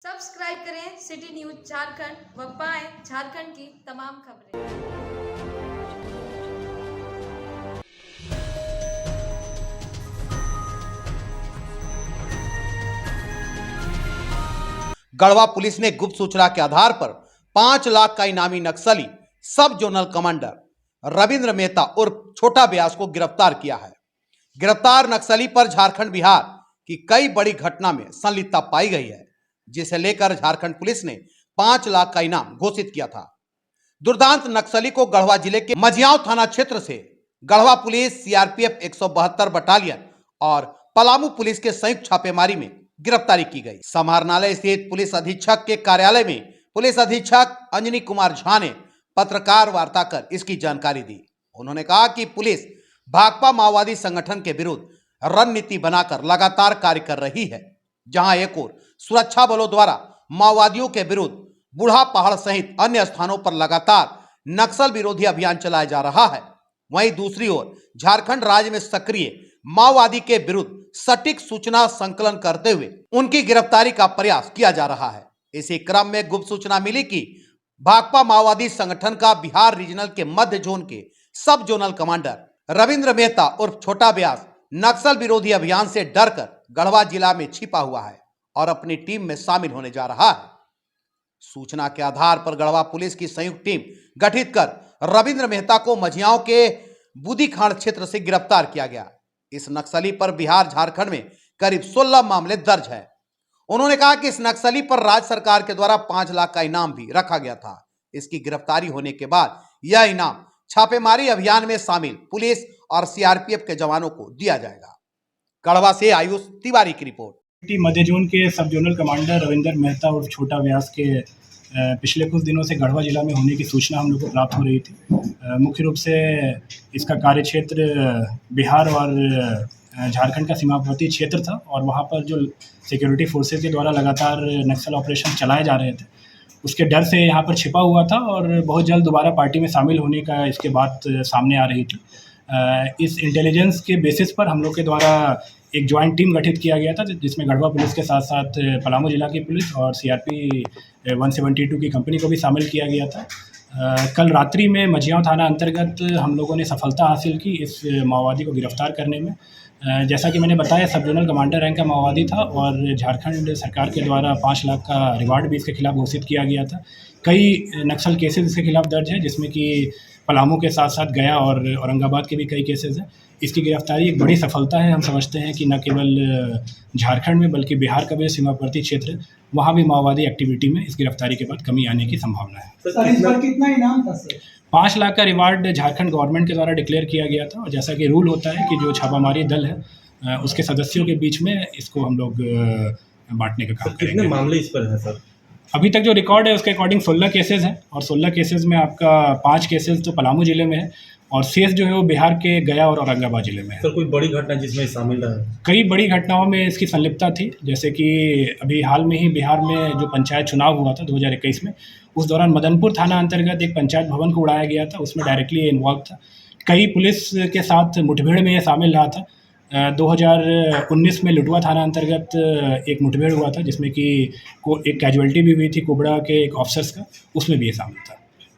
Subscribe करें city news Jharkhand व पाएं झारखंड की तमाम खबरें। गढ़वा पुलिस ने गुप्त सूचना के आधार पर 5 लाख का इनामी नक्सली सब जोनल कमांडर रविंद्र मेहता उर्फ छोटा व्यास को गिरफ्तार किया है। गिरफ्तार नक्सली पर झारखंड बिहार की कई बड़ी घटना में संलिप्तता पाई गई है, जिसे लेकर झारखंड पुलिस ने 5 लाख का इनाम घोषित किया था। दुर्दांत नक्सली को गढ़वा जिले के मझियाव थाना क्षेत्र से गढ़वा पुलिस, सीआरपीएफ 172 बटालियन और पलामू पुलिस के संयुक्त छापेमारी में गिरफ्तारी की गई। समाहरणालय स्थित पुलिस अधीक्षक के कार्यालय में पुलिस अधीक्षक अंजनी कुमार झा ने पत्रकार वार्ता कर इसकी जानकारी दी। उन्होंने कहा कि पुलिस भाकपा माओवादी संगठन के विरुद्ध रणनीति बनाकर लगातार कार्य कर रही है। जहां एक ओर सुरक्षा बलों द्वारा माओवादियों के विरुद्ध बूढ़ा पहाड़ सहित अन्य स्थानों पर लगातार नक्सल विरोधी अभियान चलाया जा रहा है, वहीं दूसरी ओर झारखंड राज्य में सक्रिय माओवादी के विरुद्ध सटीक सूचना संकलन करते हुए उनकी गिरफ्तारी का प्रयास किया जा रहा है। इसी क्रम में गुप्त सूचना मिली कि भाकपा माओवादी संगठन का बिहार रीजनल के मध्य जोन के सब जोनल कमांडर रविंद्र मेहता उर्फ छोटा व्यास नक्सल विरोधी अभियान से डरकर गढ़वा जिला में छिपा हुआ है और अपनी टीम में शामिल होने जा रहा है। सूचना के आधार पर गढ़वा पुलिस की संयुक्त टीम गठित कर रविंद्र मेहता को मझियाओं के बुदीखांड क्षेत्र से गिरफ्तार किया गया। इस नक्सली पर बिहार झारखंड में करीब 16 मामले दर्ज है। उन्होंने कहा कि इस नक्सली पर राज्य सरकार के द्वारा 5 लाख का इनाम भी रखा गया था। इसकी गिरफ्तारी होने के बाद यह इनाम छापेमारी अभियान में शामिल पुलिस और सीआरपीएफ के जवानों को दिया जाएगा। गढ़वा से आयुष तिवारी की रिपोर्ट। मध्य जोन के सब जोनल कमांडर रविंद्र मेहता और छोटा व्यास के पिछले कुछ दिनों से गढ़वा जिला में होने की सूचना हम लोग को प्राप्त हो रही थी। मुख्य रूप से इसका कार्यक्षेत्र बिहार और झारखंड का सीमावर्ती क्षेत्र था और वहाँ पर जो सिक्योरिटी फोर्सेस के द्वारा लगातार नक्सल ऑपरेशन चलाए जा रहे थे, उसके डर से यहाँ पर छिपा हुआ था और बहुत जल्द दोबारा पार्टी में शामिल होने का इसके बात सामने आ रही थी। इस इंटेलिजेंस के बेसिस पर हम लोग के द्वारा एक ज्वाइंट टीम गठित किया गया था, जिसमें गढ़वा पुलिस के साथ साथ पलामू जिला की पुलिस और सीआरपी 172 की कंपनी को भी शामिल किया गया था। कल रात्रि में मझियाव थाना अंतर्गत हम लोगों ने सफलता हासिल की इस माओवादी को गिरफ्तार करने में। जैसा कि मैंने बताया, सब जोनल कमांडर रैंक का माओवादी था और झारखंड सरकार के द्वारा 5 लाख का रिवार्ड भी इसके खिलाफ घोषित किया गया था। कई नक्सल केसेस इसके खिलाफ दर्ज है, जिसमें कि पलामू के साथ साथ गया और औरंगाबाद के भी कई केसेस हैं। इसकी गिरफ्तारी एक बड़ी सफलता है। हम समझते हैं कि न केवल झारखंड में बल्कि बिहार का भी सीमावर्ती क्षेत्र है, वहाँ भी माओवादी एक्टिविटी में इस गिरफ्तारी के बाद कमी आने की संभावना है। सर, इस पर कितना इनाम था सर? 5 लाख का रिवार्ड झारखंड गवर्नमेंट के द्वारा डिक्लेयर किया गया था और जैसा कि रूल होता है कि जो छापामारी दल है उसके सदस्यों के बीच में इसको हम लोग बांटने का काम करेंगे। कितने मामले इस पर है सर? अभी तक जो रिकॉर्ड है उसके अकॉर्डिंग 16 केसेस हैं और 16 केसेस में आपका 5 केसेस तो पलामू जिले में है और शेष जो है वो बिहार के गया और औरंगाबाद जिले में है। सर, कोई बड़ी घटना जिसमें शामिल रहा है? कई बड़ी घटनाओं में इसकी संलिप्तता थी, जैसे कि अभी हाल में ही बिहार में जो पंचायत चुनाव हुआ था 2021 में, उस दौरान मदनपुर थाना अंतर्गत एक पंचायत भवन को उड़ाया गया था, उसमें डायरेक्टली इन्वॉल्व था। कई पुलिस के साथ मुठभेड़ में ये शामिल रहा था। 2019 में लुटवा थाना अंतर्गत एक मुठभेड़ हुआ था, जिसमें कि एक कैजुअल्टी भी हुई थी कुबड़ा के एक ऑफिसर्स का, उसमें भी ये शामिल था।